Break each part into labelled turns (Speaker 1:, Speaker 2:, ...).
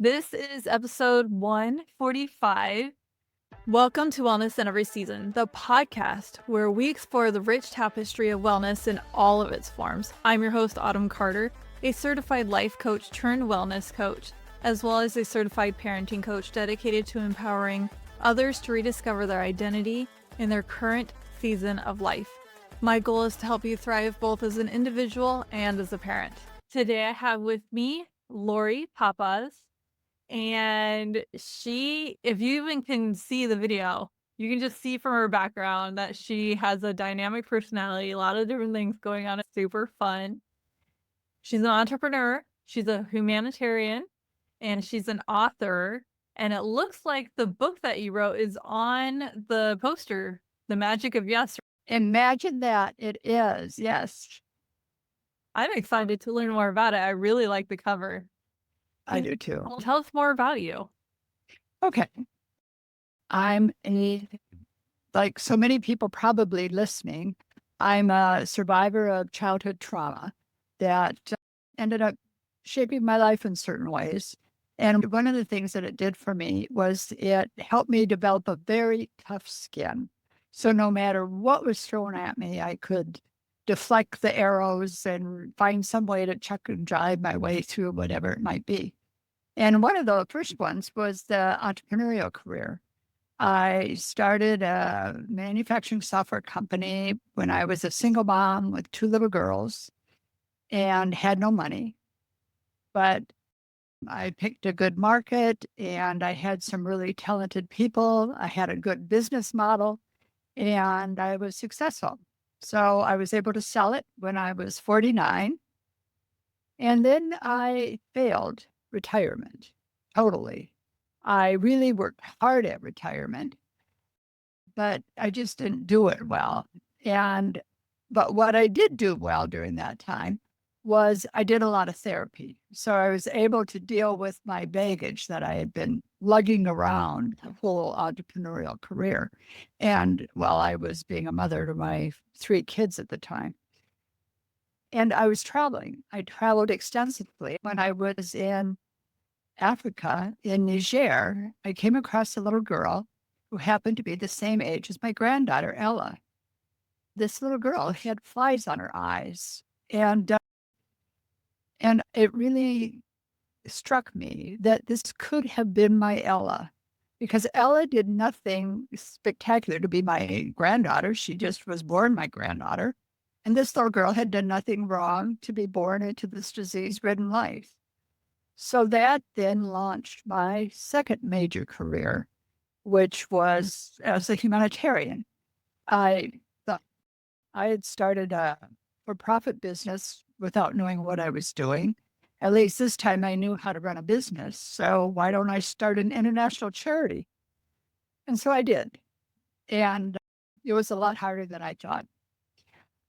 Speaker 1: This is episode 145. Welcome to Wellness in Every Season, the podcast where we explore the rich tapestry of wellness in all of its forms. I'm your host, Autumn Carter, a certified life coach turned wellness coach, as well as a certified parenting coach dedicated to empowering others to rediscover their identity in their current season of life. My goal is to help you thrive both as an individual and as a parent. Today I have with me Lori Pappas. And she, if you even can see the video, you can just see from her background that she has a dynamic personality, a lot of different things going on. It's super fun. She's an entrepreneur, she's a humanitarian, and she's an author. And it looks like the book that you wrote is on the poster, The Magic of Yes.
Speaker 2: Imagine that. It is, yes.
Speaker 1: I'm excited to learn more about it. I really like the cover.
Speaker 2: I do too.
Speaker 1: Tell us more about you.
Speaker 2: Okay. Like so many people probably listening, I'm a survivor of childhood trauma that ended up shaping my life in certain ways. And one of the things that it did for me was it helped me develop a very tough skin. So no matter what was thrown at me, I could deflect the arrows and find some way to chuck and jive my way through whatever it might be. And one of the first ones was the entrepreneurial career. I started a manufacturing software company when I was a single mom with two little girls and had no money. But I picked a good market and I had some really talented people. I had a good business model and I was successful. So I was able to sell it when I was 49. And then I failed retirement totally. I really worked hard at retirement, but I just didn't do it well. But what I did do well during that time was I did a lot of therapy. So I was able to deal with my baggage that I had been lugging around the whole entrepreneurial career. And while I was being a mother to my three kids at the time. And I was traveling. I traveled extensively. When I was in Africa, in Niger, I came across a little girl who happened to be the same age as my granddaughter, Ella. This little girl had flies on her eyes. And it really struck me that this could have been my Ella because Ella did nothing spectacular to be my granddaughter. She just was born my granddaughter. And this little girl had done nothing wrong to be born into this disease-ridden life. So that then launched my second major career, which was as a humanitarian. I thought I had started a for-profit business without knowing what I was doing. At least this time I knew how to run a business. So why don't I start an international charity? And so I did. And it was a lot harder than I thought.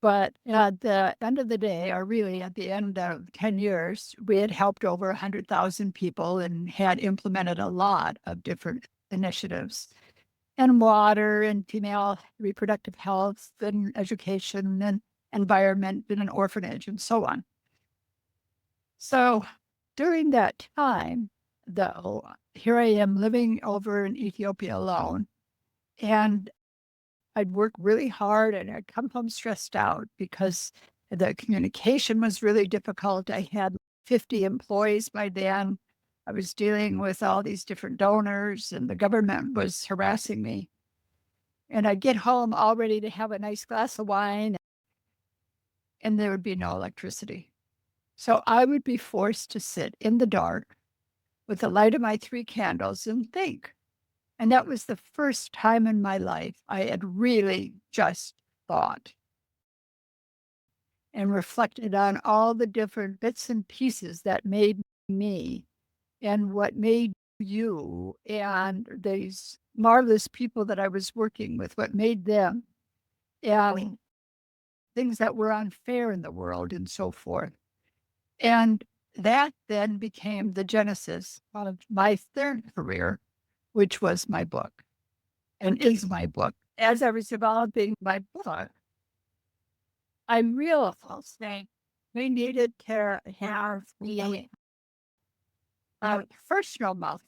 Speaker 2: But at the end of the day, or really at the end of 10 years, we had helped over 100,000 people and had implemented a lot of different initiatives and water and female reproductive health and education and environment and an orphanage and so on. So during that time, though, here I am living over in Ethiopia alone. And I'd work really hard and I'd come home stressed out because the communication was really difficult. I had 50 employees by then. I was dealing with all these different donors and the government was harassing me. And I'd get home all ready to have a nice glass of wine and there would be no electricity. So I would be forced to sit in the dark with the light of my three candles and think. And that was the first time in my life I had really just thought and reflected on all the different bits and pieces that made me and what made you and these marvelous people that I was working with, what made them, and things that were unfair in the world and so forth. And that then became the genesis of my third career, which was my book. And is my book. As I was developing my book, I realized that we needed to have personal mouth.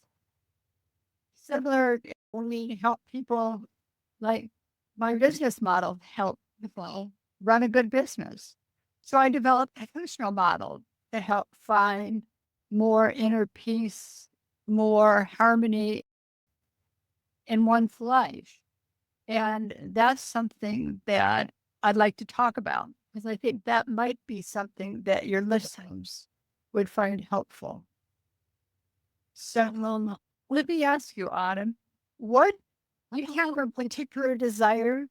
Speaker 2: Similar, when we help people, like my business model, help people run a good business. So I developed a personal model to help find more inner peace, more harmony in one's life. And that's something that I'd like to talk about because I think that might be something that your listeners would find helpful. So let me ask you, Autumn, what do you have a particular desire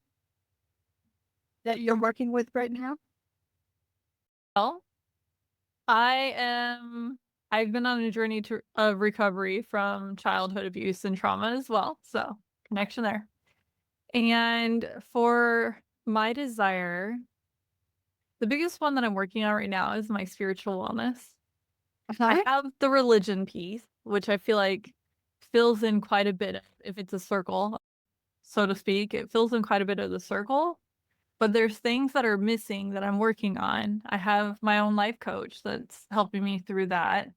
Speaker 2: that you're working with right now?
Speaker 1: Well, I've been on a journey of recovery from childhood abuse and trauma as well. So connection there. And for my desire, the biggest one that I'm working on right now is my spiritual wellness. I have the religion piece, which I feel like fills in quite a bit. If it's a circle, so to speak, it fills in quite a bit of the circle. But there's things that are missing that I'm working on. I have my own life coach that's helping me through that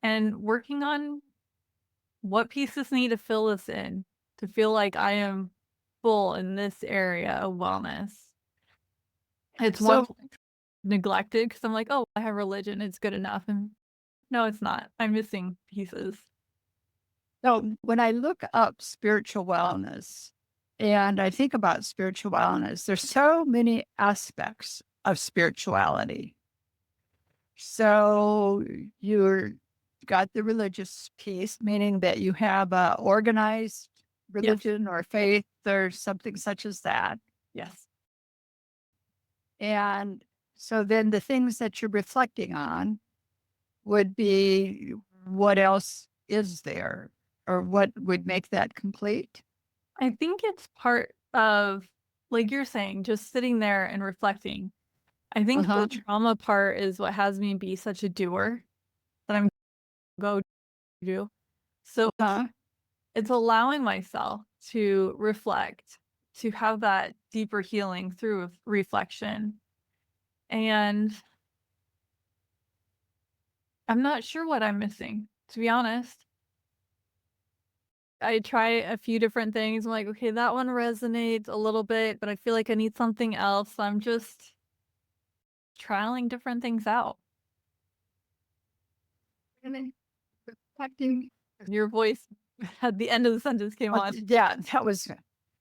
Speaker 1: and working on what pieces need to fill this in to feel like I am full in this area of wellness. It's one neglected because I'm like, oh, I have religion, it's good enough. And no, it's not. I'm missing pieces.
Speaker 2: So when I look up spiritual wellness and I think about spiritual wellness, there's so many aspects of spirituality. So you're got the religious piece, meaning that you have a organized religion or faith or something such as that.
Speaker 1: Yes.
Speaker 2: And so then the things that you're reflecting on would be what else is there or what would make that complete?
Speaker 1: I think it's part of, like you're saying, just sitting there and reflecting. I think the trauma part is what has me be such a doer that I'm go do. So it's allowing myself to reflect, to have that deeper healing through reflection. And I'm not sure what I'm missing, to be honest. I try a few different things. I'm like, okay, that one resonates a little bit, but I feel like I need something else. I'm just trialing different things out.
Speaker 2: And then reflecting.
Speaker 1: Your voice at the end of the sentence came on.
Speaker 2: Yeah, that was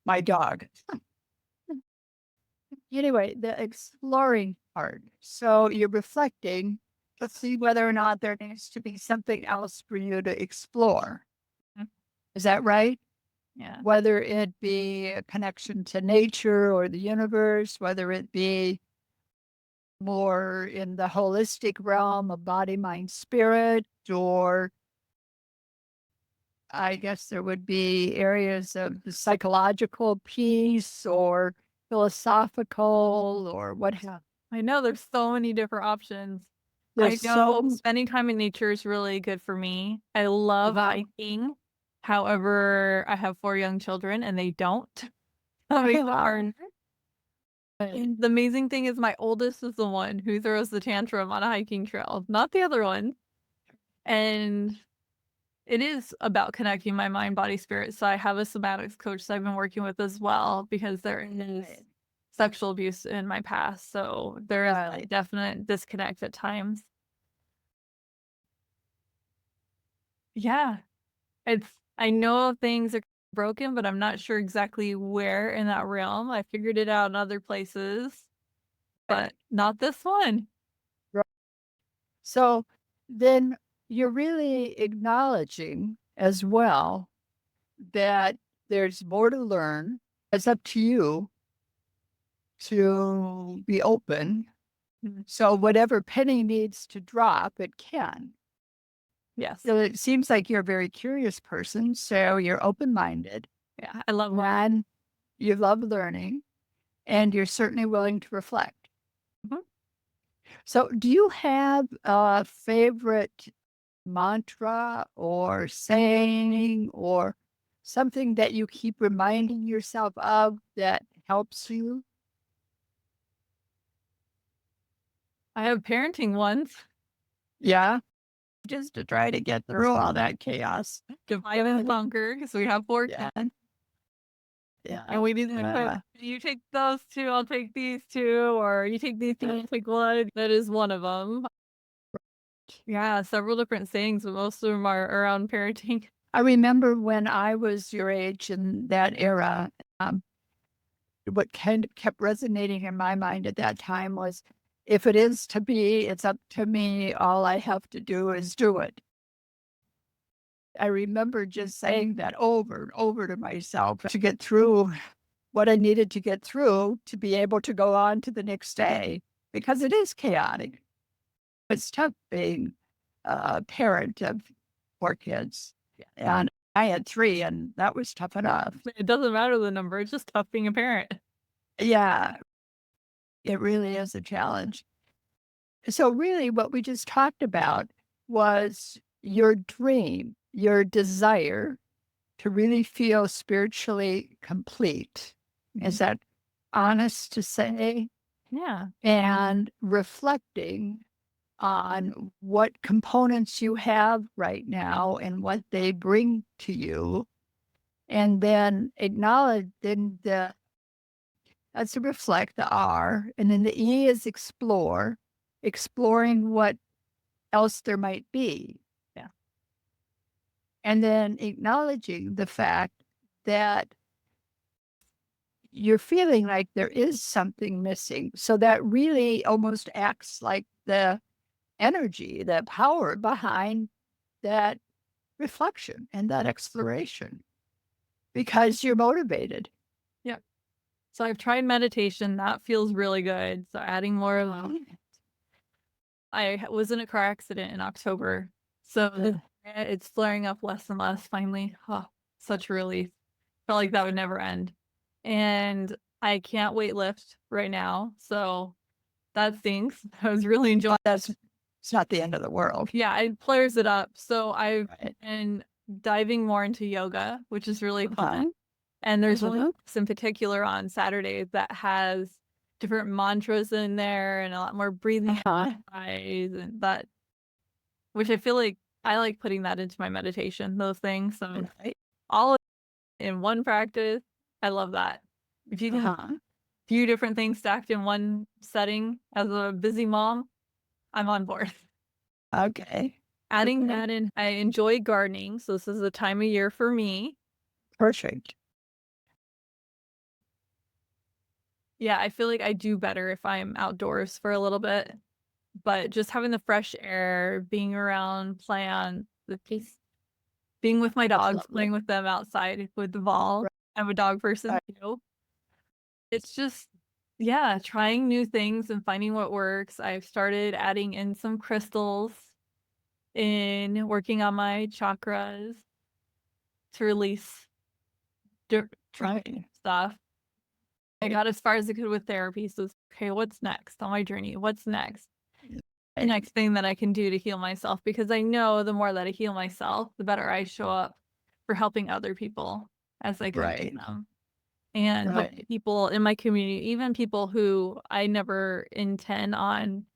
Speaker 2: my dog. Anyway, the exploring part. So you're reflecting to see whether or not there needs to be something else for you to explore. Is that right?
Speaker 1: Yeah.
Speaker 2: Whether it be a connection to nature or the universe, whether it be more in the holistic realm of body, mind, spirit, or I guess there would be areas of the psychological piece or philosophical or what have.
Speaker 1: I know there's so many different options.
Speaker 2: There's
Speaker 1: I know spending time in nature is really good for me. I love hiking. However, I have 4 young children and they don't. The amazing thing is my oldest is the one who throws the tantrum on a hiking trail, not the other one. And it is about connecting my mind, body, spirit. So I have a somatics coach that I've been working with as well because there is sexual abuse in my past. So there is a definite disconnect at times. Yeah. I know things are broken, but I'm not sure exactly where in that realm. I figured it out in other places, but not this one.
Speaker 2: So then you're really acknowledging as well that there's more to learn. It's up to you to be open. So whatever penny needs to drop, it can.
Speaker 1: Yes.
Speaker 2: So it seems like you're a very curious person. So you're open-minded.
Speaker 1: Yeah, I love
Speaker 2: learning. You love learning, and you're certainly willing to reflect. So do you have a favorite mantra or saying or something that you keep reminding yourself of that helps you?
Speaker 1: I have parenting ones.
Speaker 2: Yeah. just to try to get through all that chaos.
Speaker 1: Divide and conquer because we have 4
Speaker 2: Yeah.
Speaker 1: kids.
Speaker 2: Yeah.
Speaker 1: And we need to
Speaker 2: Yeah.
Speaker 1: you take those 2, I'll take these 2, or you take these 2, I'll take 1. That is one of them. Yeah, several different sayings, but most of them are around parenting.
Speaker 2: I remember when I was your age in that era, what kind of kept resonating in my mind at that time was, if it is to be, it's up to me. All I have to do is do it. I remember just saying that over and over to myself to get through what I needed to get through to be able to go on to the next day, because it is chaotic. It's tough being a parent of 4 kids. And I had 3, and that was tough enough.
Speaker 1: It doesn't matter the number, it's just tough being a parent.
Speaker 2: Yeah, it really is a challenge. So, really, what we just talked about was your dream, your desire to really feel spiritually complete. Is that honest to say?
Speaker 1: Yeah.
Speaker 2: And reflecting on what components you have right now and what they bring to you, and then acknowledge then that's to reflect, the R, and then the E is explore, exploring what else there might be.
Speaker 1: Yeah.
Speaker 2: And then acknowledging the fact that you're feeling like there is something missing. So that really almost acts like the energy, the power behind that reflection and that exploration, because you're motivated.
Speaker 1: Yeah. So I've tried meditation, that feels really good. So adding more of that. I was in a car accident in October, so it's flaring up less and less finally. Oh, such relief. Felt like that would never end. And I can't weight lift right now, so that stinks. I was really enjoying
Speaker 2: That's It's not the end of the world.
Speaker 1: Yeah, it flares it up. So I've
Speaker 2: Right.
Speaker 1: been diving more into yoga, which is really
Speaker 2: Uh-huh.
Speaker 1: fun. And there's one
Speaker 2: Uh-huh.
Speaker 1: in particular on Saturdays that has different mantras in there and a lot more breathing exercise and that, which I feel like I like putting that into my meditation, those things. So
Speaker 2: Right.
Speaker 1: all of it in one practice, I love that. If you can
Speaker 2: Uh-huh.
Speaker 1: few different things stacked in one setting as a busy mom, I'm on board.
Speaker 2: Okay.
Speaker 1: Adding that in, I enjoy gardening, so this is the time of year for me.
Speaker 2: Perfect.
Speaker 1: Yeah, I feel like I do better if I'm outdoors for a little bit, but just having the fresh air, being around plants, being with my dogs,
Speaker 2: Lovely.
Speaker 1: playing with them outside with the ball.
Speaker 2: Right.
Speaker 1: I'm a dog person too. It's just, yeah, trying new things and finding what works. I've started adding in some crystals in working on my chakras to release
Speaker 2: Right.
Speaker 1: stuff. I got as far as I could with therapy. So, okay, what's next on my journey? What's next? The next thing that I can do to heal myself, because I know the more that I heal myself, the better I show up for helping other people as I coach them. And helping people in my community, even people who I never intend on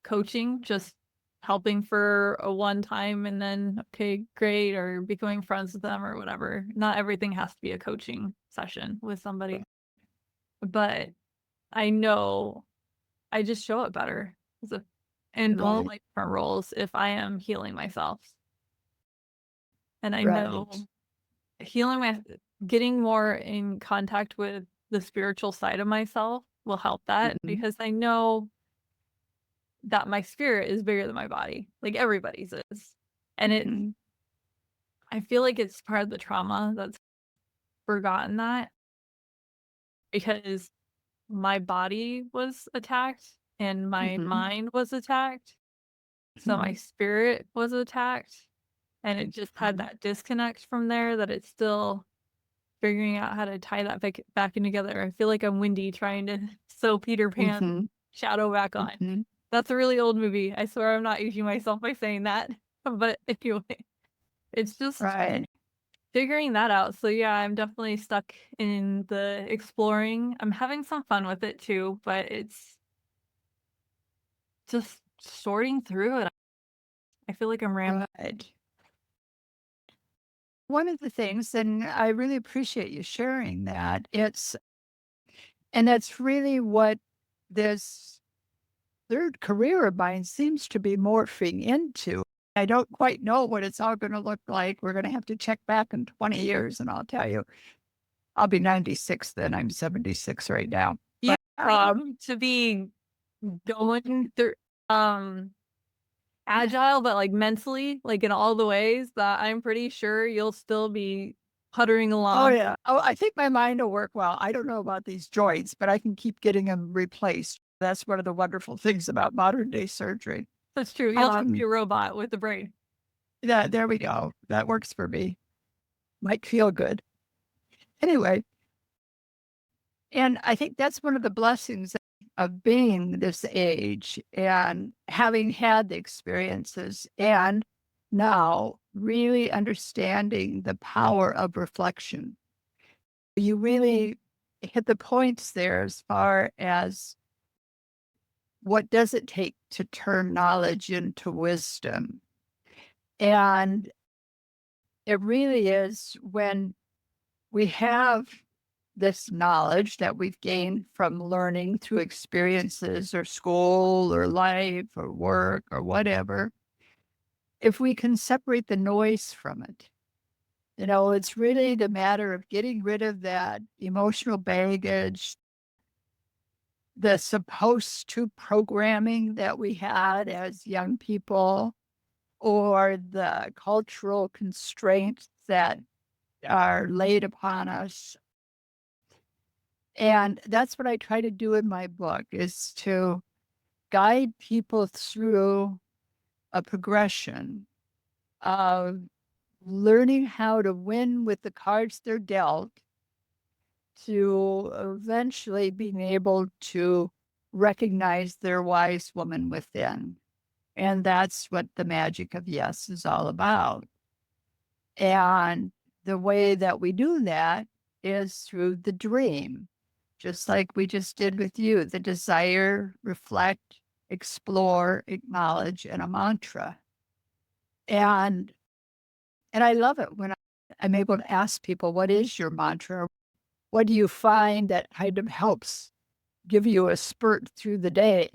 Speaker 1: coaching, just helping for a one time and then, okay, great, or becoming friends with them or whatever. Not everything has to be a coaching session with somebody. But I know I just show up better in all my different roles if I am healing myself. And I know getting more in contact with the spiritual side of myself will help that, because I know that my spirit is bigger than my body, like everybody's is. And I feel like it's part of the trauma that's forgotten that, because my body was attacked and my mind was attacked. So my spirit was attacked, and it just had that disconnect from there that it's still figuring out how to tie that back in together. I feel like I'm Wendy trying to sew Peter Pan shadow back on. That's a really old movie. I swear I'm not aging myself by saying that. But anyway, it's just figuring that out. So yeah, I'm definitely stuck in the exploring. I'm having some fun with it too, but it's just sorting through it. I feel like I'm rambling.
Speaker 2: Right. One of the things, and I really appreciate you sharing that, and that's really what this third career of mine seems to be morphing into. I don't quite know what it's all going to look like. We're going to have to check back in 20 years, and I'll tell you. I'll be 96 then. I'm 76 right now.
Speaker 1: You
Speaker 2: But,
Speaker 1: to be going through agile, but like mentally, like in all the ways that I'm pretty sure you'll still be puttering
Speaker 2: oh,
Speaker 1: along.
Speaker 2: yeah. Oh, I think my mind will work well. I don't know about these joints, but I can keep getting them replaced. That's one of the wonderful things about modern day surgery.
Speaker 1: That's true. You'll have to be a robot with the brain.
Speaker 2: Yeah, there we go. That works for me. Might feel good. Anyway, and I think that's one of the blessings of being this age and having had the experiences and now really understanding the power of reflection. You really hit the points there as far as what does it take to turn knowledge into wisdom. And it really is when we have this knowledge that we've gained from learning through experiences or school or life or work or whatever, if we can separate the noise from it, it's really the matter of getting rid of that emotional baggage, the supposed to programming that we had as young people, or the cultural constraints that are laid upon us. And that's what I try to do in my book is to guide people through a progression of learning how to win with the cards they're dealt to eventually being able to recognize their wise woman within. And that's what the magic of yes is all about. And the way that we do that is through the dream, just like we just did with you, the desire, reflect, explore, acknowledge, and a mantra. And I love it when I'm able to ask people, what is your mantra? What do you find that kind of helps give you a spurt through the day?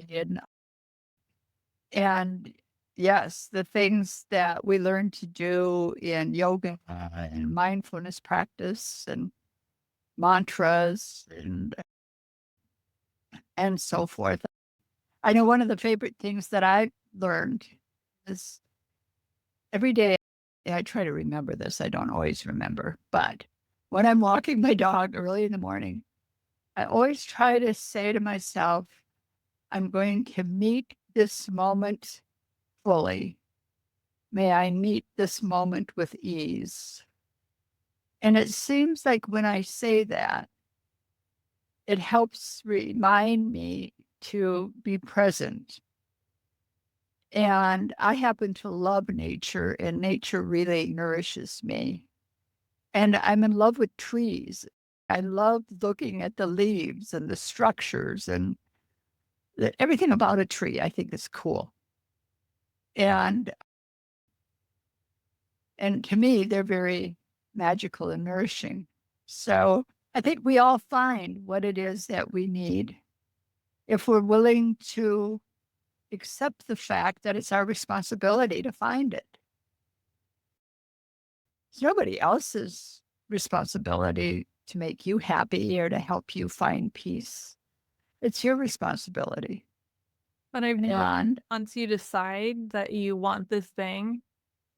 Speaker 2: And yes, the things that we learn to do in yoga and mindfulness practice and mantras and so forth. I know one of the favorite things that I learned is every day I try to remember this. I don't always remember, but when I'm walking my dog early in the morning, I always try to say to myself, I'm going to meet this moment fully. May I meet this moment with ease. And it seems like when I say that, it helps remind me to be present. And I happen to love nature, and nature really nourishes me. And I'm in love with trees. I love looking at the leaves and the structures and everything about a tree, I think is cool. And to me, they're very magical and nourishing. So I think we all find what it is that we need if we're willing to accept the fact that it's our responsibility to find it. It's nobody else's responsibility to make you happy or to help you find peace. It's your responsibility.
Speaker 1: But I've known
Speaker 2: And
Speaker 1: once you decide that you want this thing,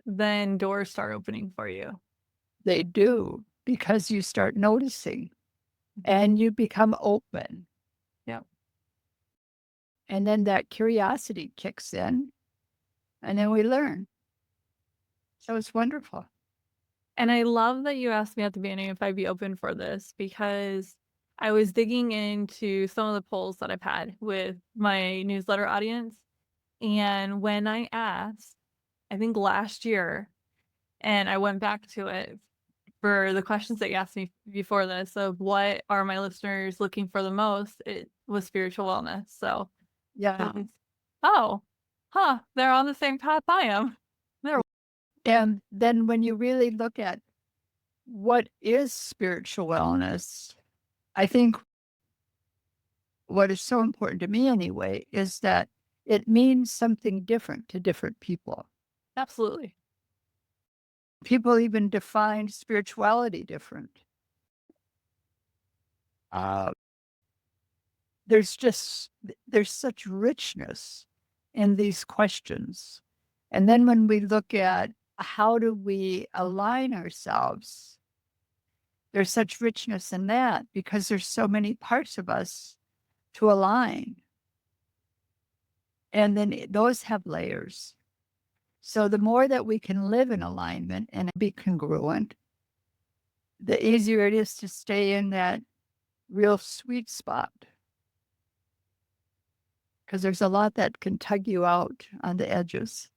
Speaker 1: then doors start opening for you.
Speaker 2: they do because you start noticing and you become open.
Speaker 1: Yep.
Speaker 2: And then that curiosity kicks in and then we learn. So it's wonderful.
Speaker 1: And I love that you asked me at the beginning if I'd be open for this because I was digging into some of the polls that I've had with my newsletter audience. And when I asked, I think last year, and I went back to it for the questions that you asked me before this of what are my listeners looking for the most, it was spiritual wellness. So,
Speaker 2: Yeah.
Speaker 1: oh, they're on the same path I am. There.
Speaker 2: And then when you really look at what is spiritual wellness, I think what is so important to me anyway is that it means something different to different people.
Speaker 1: Absolutely.
Speaker 2: People even define spirituality different. Uh, there's such richness in these questions. And then when we look at how do we align ourselves, there's such richness in that because there's so many parts of us to align. And then those have layers. So the more that we can live in alignment and be congruent, the easier it is to stay in that real sweet spot. Because there's a lot that can tug you out on the edges.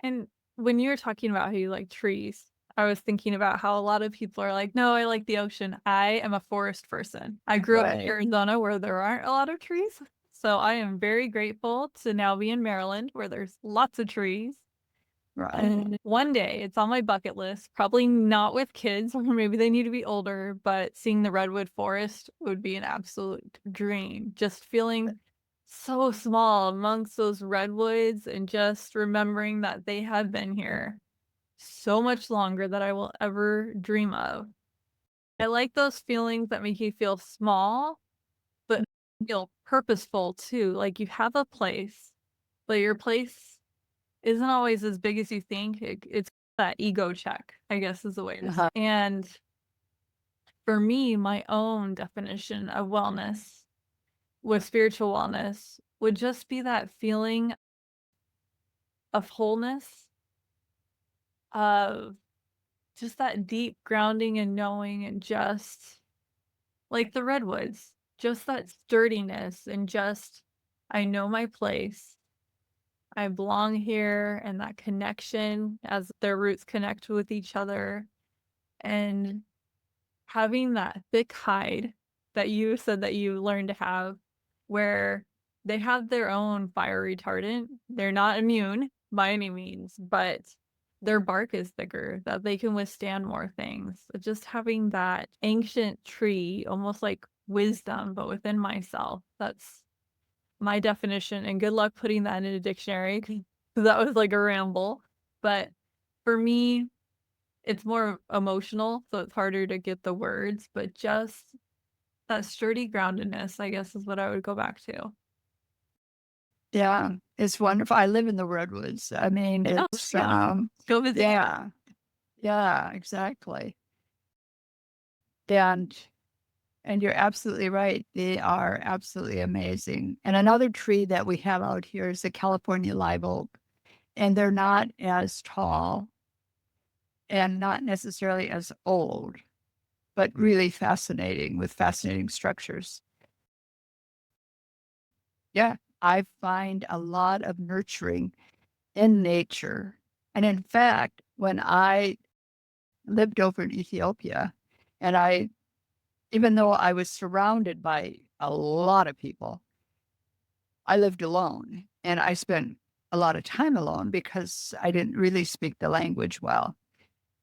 Speaker 1: And when you were talking about how you like trees, I was thinking about how a lot of people are like, no, I like the ocean. I am a forest person. I grew up in
Speaker 2: Right.
Speaker 1: Arizona where there aren't a lot of trees. So I am very grateful to now be in Maryland where there's lots of trees.
Speaker 2: Right.
Speaker 1: And one day it's on my bucket list, probably not with kids, or maybe they need to be older, but seeing the redwood forest would be an absolute dream. Just feeling so small amongst those redwoods and just remembering that they have been here so much longer than I will ever dream of. I like those feelings that make you feel small, but feel purposeful too. Like you have a place, but your place isn't always as big as you think. It's that ego check, I guess is the way to say. And for me, my own definition of wellness with spiritual wellness would just be that feeling of wholeness, of just that deep grounding and knowing, and just like the redwoods, just that sturdiness and just, I know my place. I belong here, and that connection as their roots connect with each other. And having that thick hide that you said that you learned to have, where they have their own fire retardant. They're not immune by any means, but their bark is thicker, that they can withstand more things. Just having that ancient tree, almost like wisdom, but within myself. That's my definition. And good luck putting that in a dictionary, because that was like a ramble. But for me, it's more emotional, so it's harder to get the words, but just that sturdy groundedness, I guess, is what I would go back to.
Speaker 2: Yeah, it's wonderful. I live in the redwoods. I mean,
Speaker 1: Oh,
Speaker 2: it's
Speaker 1: yeah. Go visit.
Speaker 2: yeah, exactly. And you're absolutely right. They are absolutely amazing. And another tree that we have out here is the California live oak, and they're not as tall and not necessarily as old, but really fascinating with fascinating structures. Yeah, I find a lot of nurturing in nature. And in fact, when I lived over in Ethiopia, and even though I was surrounded by a lot of people, I lived alone and I spent a lot of time alone because I didn't really speak the language well.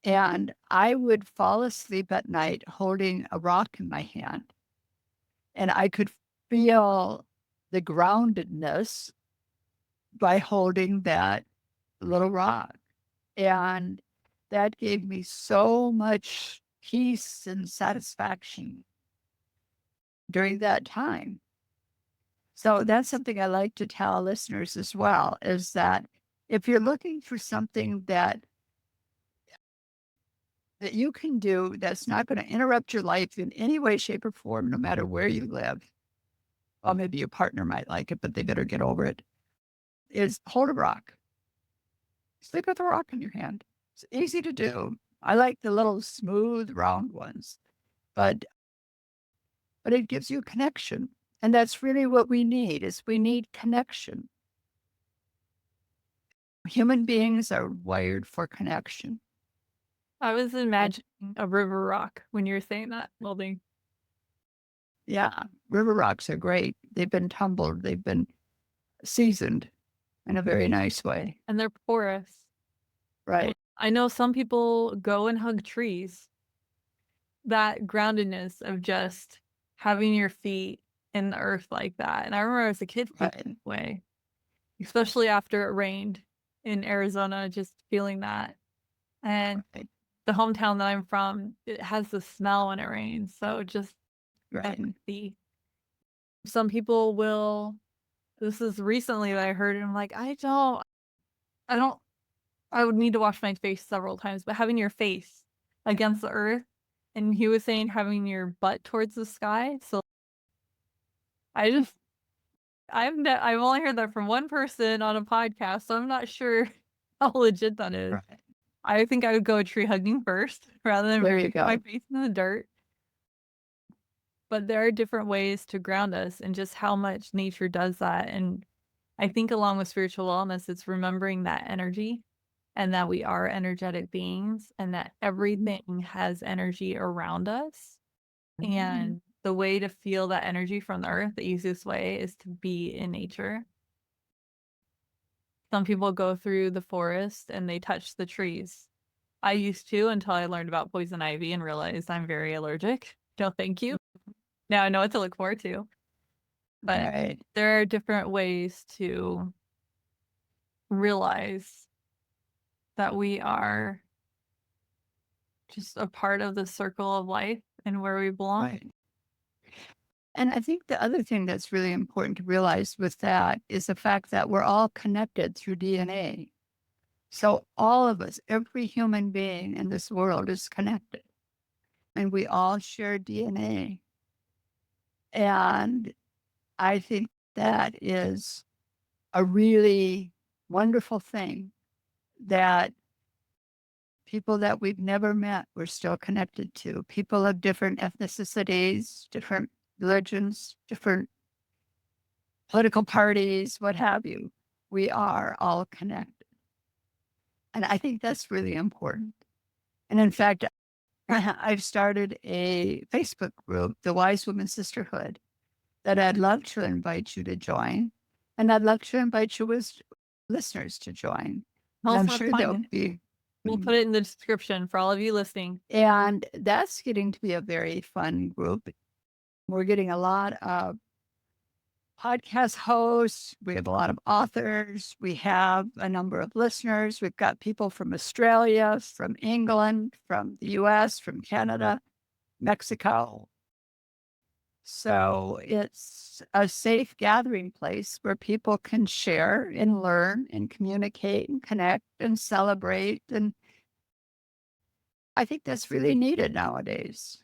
Speaker 2: And I would fall asleep at night holding a rock in my hand, and I could feel the groundedness by holding that little rock. And that gave me so much peace and satisfaction during that time. So that's something I like to tell listeners as well, is that if you're looking for something that you can do that's not going to interrupt your life in any way, shape, or form, no matter where you live, well, maybe your partner might like it, but they better get over it, is hold a rock. Sleep with a rock in your hand. It's easy to do. I like the little smooth, round ones, but it gives you a connection. And that's really what we need, is we need connection. Human beings are wired for connection.
Speaker 1: I was imagining a river rock when you were saying that, Welding.
Speaker 2: Yeah, river rocks are great. They've been tumbled, they've been seasoned. in a very nice way.
Speaker 1: And they're porous.
Speaker 2: Right.
Speaker 1: I know some people go and hug trees. That groundedness of just having your feet in the earth like that. And I remember as a kid feeling
Speaker 2: Right.
Speaker 1: that way, especially after it rained in Arizona, just feeling that. And
Speaker 2: Right.
Speaker 1: the hometown that I'm from, it has the smell when it rains. So just
Speaker 2: Right.
Speaker 1: empathy. Some people will, this is recently that I heard, and I'm like, I don't, I would need to wash my face several times, but having your face against the earth, and he was saying having your butt towards the sky. So I just, I've only heard that from one person on a podcast, so I'm not sure how legit that is.
Speaker 2: Right.
Speaker 1: I think I would go tree hugging first rather than
Speaker 2: There you
Speaker 1: putting my
Speaker 2: go.
Speaker 1: face in the dirt. But there are different ways to ground us and just how much nature does that. And I think along with spiritual wellness, it's remembering that energy and that we are energetic beings and that everything has energy around us. And the way to feel that energy from the earth, the easiest way is to be in nature. Some people go through the forest and they touch the trees. I used to until I learned about poison ivy and realized I'm very allergic. No, thank you. Now I know what to look forward to. But
Speaker 2: Right.
Speaker 1: there are different ways to realize that we are just a part of the circle of life and where we belong.
Speaker 2: Right. And I think the other thing that's really important to realize with that is the fact that we're all connected through DNA. So all of us, every human being in this world is connected and we all share DNA. And I think that is a really wonderful thing that people that we've never met, we're still connected to. People of different ethnicities, different religions, different political parties, what have you. We are all connected. And I think that's really important. And in fact, I've started a Facebook group, the Wise Women Sisterhood, that I'd love to invite you to join. And I'd love to invite you as listeners to join. And
Speaker 1: Tell us
Speaker 2: I'm
Speaker 1: how to
Speaker 2: sure
Speaker 1: find
Speaker 2: there'll
Speaker 1: it.
Speaker 2: be.
Speaker 1: We'll put it in the description for all of you listening.
Speaker 2: And that's getting to be a very fun group. We're getting a lot of podcast hosts. We have a lot of authors. We have a number of listeners. We've got people from Australia, from England, from the US, from Canada, Mexico. So it's a safe gathering place where people can share and learn and communicate and connect and celebrate. And I think that's really needed nowadays.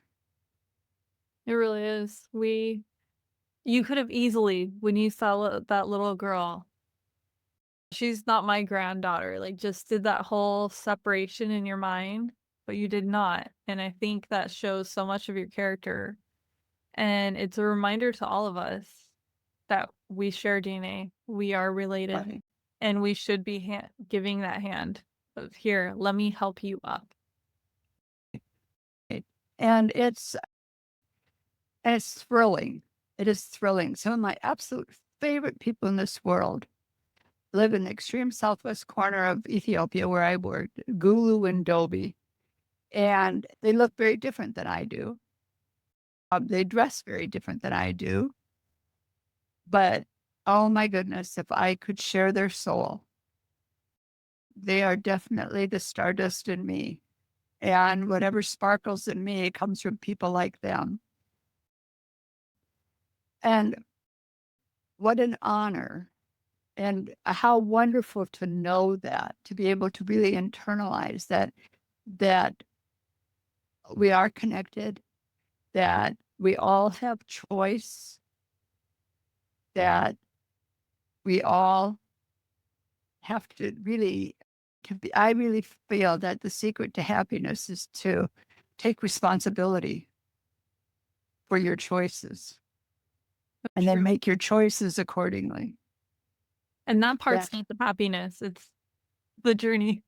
Speaker 1: It really is. You could have easily, when you saw that little girl, she's not my granddaughter, like just did that whole separation in your mind, but you did not. And I think that shows so much of your character. And it's a reminder to all of us that we share DNA, we are related,
Speaker 2: Right.
Speaker 1: and we should be giving that hand of here, let me help you up.
Speaker 2: And it's thrilling. It is thrilling. Some of my absolute favorite people in this world live in the extreme southwest corner of Ethiopia where I worked, Gulu and Dobi. And they look very different than I do. They dress very different than I do. But oh my goodness, if I could share their soul, they are definitely the stardust in me. And whatever sparkles in me comes from people like them. And what an honor and how wonderful to know that, to be able to really internalize that we are connected, that we all have choice, that we all have to really I really feel that the secret to happiness is to take responsibility for your choices and then
Speaker 1: True.
Speaker 2: make your choices accordingly.
Speaker 1: And that part's
Speaker 2: Yeah.
Speaker 1: not the happiness, it's the journey.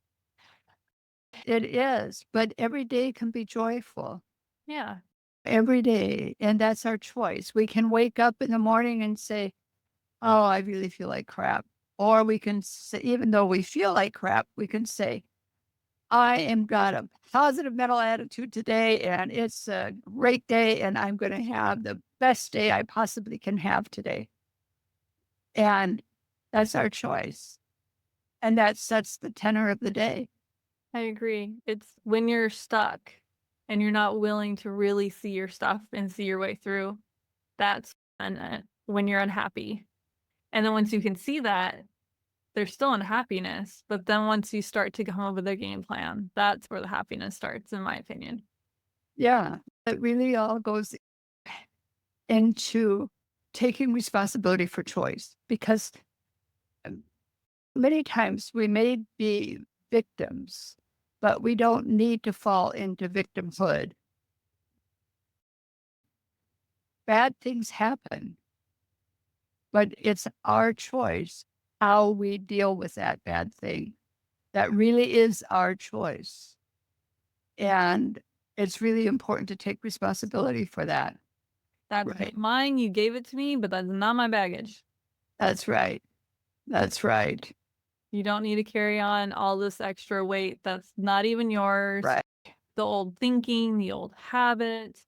Speaker 2: It is, but every day can be joyful.
Speaker 1: Yeah.
Speaker 2: Every day. And that's our choice. We can wake up in the morning and say, oh, I really feel like crap. Or we can say, even though we feel like crap, we can say, I am got a positive mental attitude today, and it's a great day, and I'm going to have the best day I possibly can have today. And that's our choice. And that sets the tenor of the day.
Speaker 1: I agree. It's when you're stuck and you're not willing to really see your stuff and see your way through, that's when you're unhappy. And then once you can see that, there's still unhappiness. But then once you start to come up with a game plan, that's where the happiness starts, in my opinion.
Speaker 2: Yeah, it really all goes into taking responsibility for choice, because many times we may be victims, but we don't need to fall into victimhood. Bad things happen, but it's our choice how we deal with that bad thing. That really is our choice. And it's really important to take responsibility for that.
Speaker 1: That's
Speaker 2: Right.
Speaker 1: mine. You gave it to me, but that's not my baggage.
Speaker 2: That's right. That's right.
Speaker 1: You don't need to carry on all this extra weight that's not even yours.
Speaker 2: Right.
Speaker 1: The old thinking, the old habits,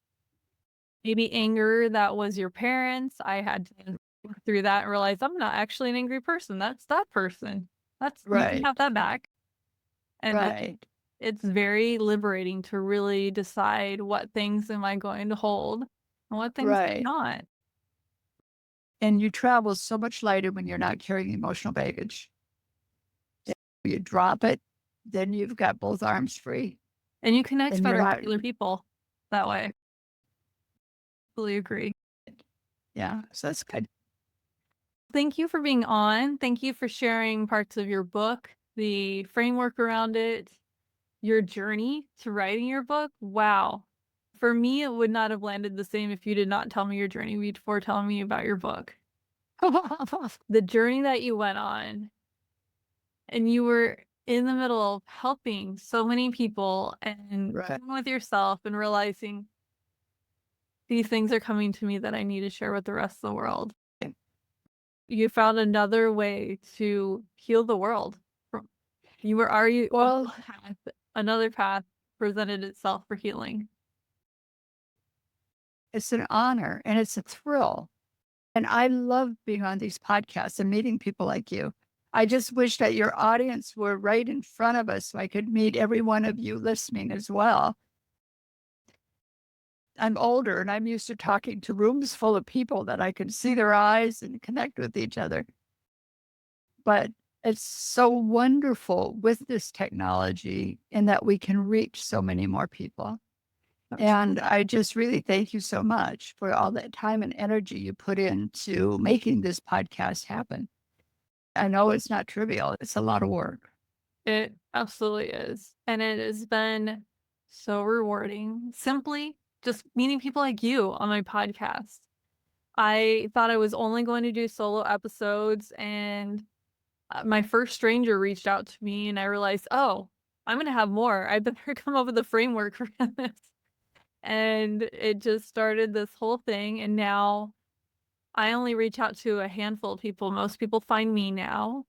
Speaker 1: maybe anger that was your parents. I had to work through that and realize I'm not actually an angry person. That's that person. You can
Speaker 2: Right.
Speaker 1: have that back. And
Speaker 2: Right.
Speaker 1: it's very liberating to really decide what things am I going to hold and what things am I
Speaker 2: Right.
Speaker 1: not.
Speaker 2: And you travel so much lighter when you're not carrying emotional baggage. If you drop it, then you've got both arms free.
Speaker 1: And you connect
Speaker 2: And
Speaker 1: better
Speaker 2: you're
Speaker 1: with
Speaker 2: not,
Speaker 1: other people that way. Fully agree.
Speaker 2: yeah, so that's good.
Speaker 1: Thank you for being on. Thank you for sharing parts of your book, the framework around it, your journey to writing your book. Wow. For me, it would not have landed the same if you did not tell me your journey before telling me about your book. The journey that you went on, and you were in the middle of helping so many people and
Speaker 2: Right.
Speaker 1: with yourself and realizing these things are coming to me that I need to share with the rest of the world. You found another way to heal the world. You were already
Speaker 2: Well,
Speaker 1: another path presented itself for healing.
Speaker 2: it's an honor and it's a thrill. And I love being on these podcasts and meeting people like you. I just wish that your audience were right in front of us so I could meet every one of you listening as well. I'm older and I'm used to talking to rooms full of people that I can see their eyes and connect with each other. But it's so wonderful with this technology in that we can reach so many more people. And I just really thank you so much for all that time and energy you put into making this podcast happen. I know it's not trivial. It's a lot of work.
Speaker 1: It absolutely is. And it has been so rewarding. Simply just meeting people like you on my podcast. I thought I was only going to do solo episodes, and my first stranger reached out to me, and I realized, oh, I'm going to have more. I better come up with a framework for this. And it just started this whole thing. And now I only reach out to a handful of people. Most people find me now.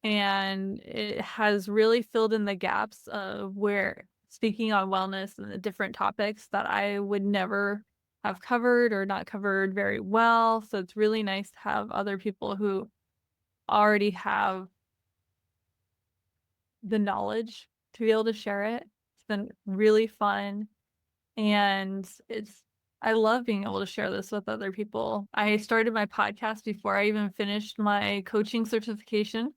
Speaker 1: And it has really filled in the gaps of where speaking on wellness and the different topics that I would never have covered or not covered very well. So it's really nice to have other people who already have the knowledge to be able to share it. It's been really fun. And I love being able to share this with other people. I started my podcast before I even finished my coaching certification.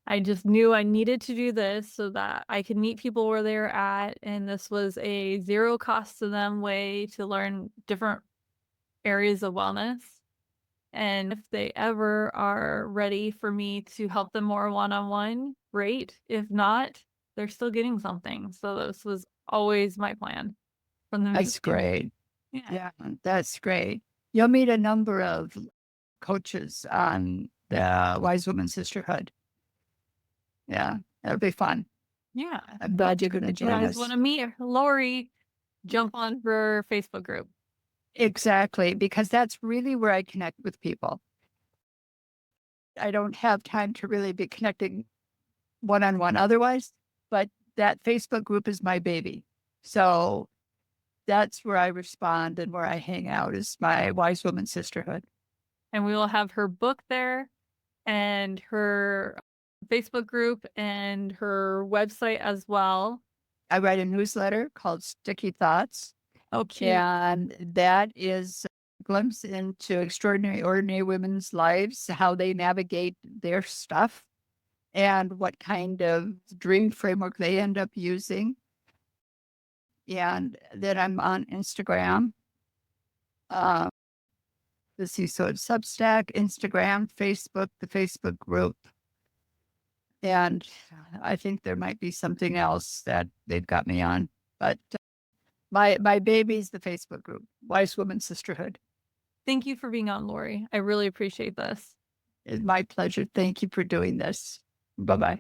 Speaker 1: I just knew I needed to do this so that I could meet people where they're at. And this was a zero cost to them way to learn different areas of wellness. And if they ever are ready for me to help them more one-on-one, great. If not, they're still getting something. So this was always my plan from the
Speaker 2: That's
Speaker 1: beginning.
Speaker 2: great.
Speaker 1: Yeah.
Speaker 2: Yeah, that's great. You'll meet a number of coaches on the Wise Woman Sisterhood. Yeah, it'll be fun.
Speaker 1: Yeah.
Speaker 2: I'm glad you're going to
Speaker 1: You
Speaker 2: join
Speaker 1: guys
Speaker 2: us.
Speaker 1: want to meet Lori, jump on her Facebook group.
Speaker 2: Exactly, because that's really where I connect with people. I don't have time to really be connecting one-on-one otherwise, but that Facebook group is my baby. So that's where I respond and where I hang out is my Wise Woman Sisterhood.
Speaker 1: And we will have her book there and her Facebook group and her website as well.
Speaker 2: I write a newsletter called Sticky Thoughts,
Speaker 1: Oh, cute.
Speaker 2: and that is a glimpse into extraordinary, ordinary women's lives, how they navigate their stuff, and what kind of dream framework they end up using. And then I'm on Instagram. Uh, let's see, so it's Substack, Instagram, Facebook, the Facebook group. And I think there might be something else that they've got me on. But my baby's the Facebook group, Wise Woman Sisterhood.
Speaker 1: Thank you for being on, Lori. I really appreciate this.
Speaker 2: It's my pleasure. Thank you for doing this. Bye-bye.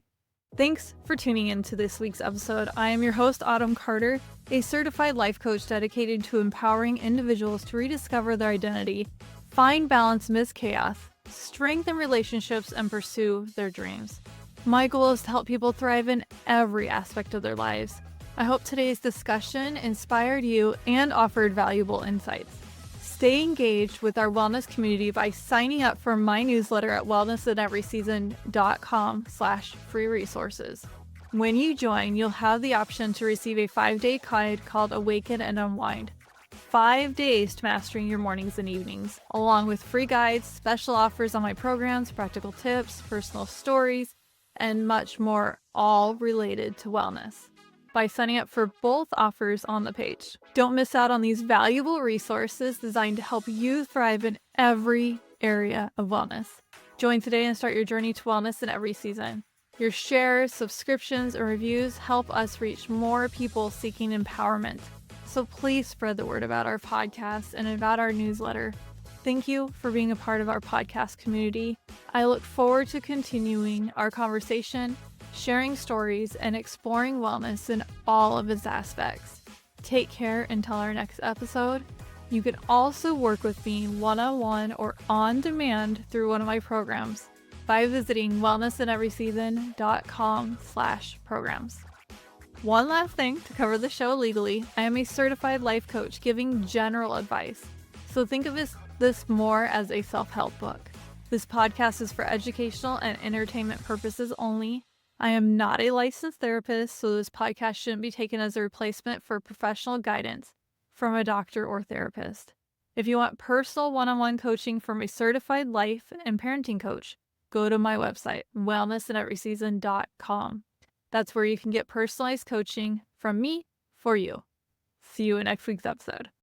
Speaker 1: Thanks for tuning in to this week's episode. I am your host, Autumn Carter, a certified life coach dedicated to empowering individuals to rediscover their identity, find balance amidst chaos, strengthen relationships, and pursue their dreams. My goal is to help people thrive in every aspect of their lives. I hope today's discussion inspired you and offered valuable insights. Stay engaged with our wellness community by signing up for my newsletter at wellnessineveryseason.com/free resources. When you join, you'll have the option to receive a 5-day guide called Awaken and Unwind. 5 days to mastering your mornings and evenings, along with free guides, special offers on my programs, practical tips, personal stories, and much more, all related to wellness, by signing up for both offers on the page. Don't miss out on these valuable resources designed to help you thrive in every area of wellness. Join today and start your journey to wellness in every season. Your shares, subscriptions, and reviews help us reach more people seeking empowerment. So please spread the word about our podcast and about our newsletter. Thank you for being a part of our podcast community. I look forward to continuing our conversation, sharing stories, and exploring wellness in all of its aspects. Take care until our next episode. You can also work with me one-on-one or on demand through one of my programs by visiting wellnessineveryseason.com/programs. One last thing to cover the show legally, I am a certified life coach giving general advice. So think of this more as a self-help book. This podcast is for educational and entertainment purposes only. I am not a licensed therapist, so this podcast shouldn't be taken as a replacement for professional guidance from a doctor or therapist. If you want personal one-on-one coaching from a certified life and parenting coach, go to my website, wellnessineveryseason.com. That's where you can get personalized coaching from me for you. See you in next week's episode.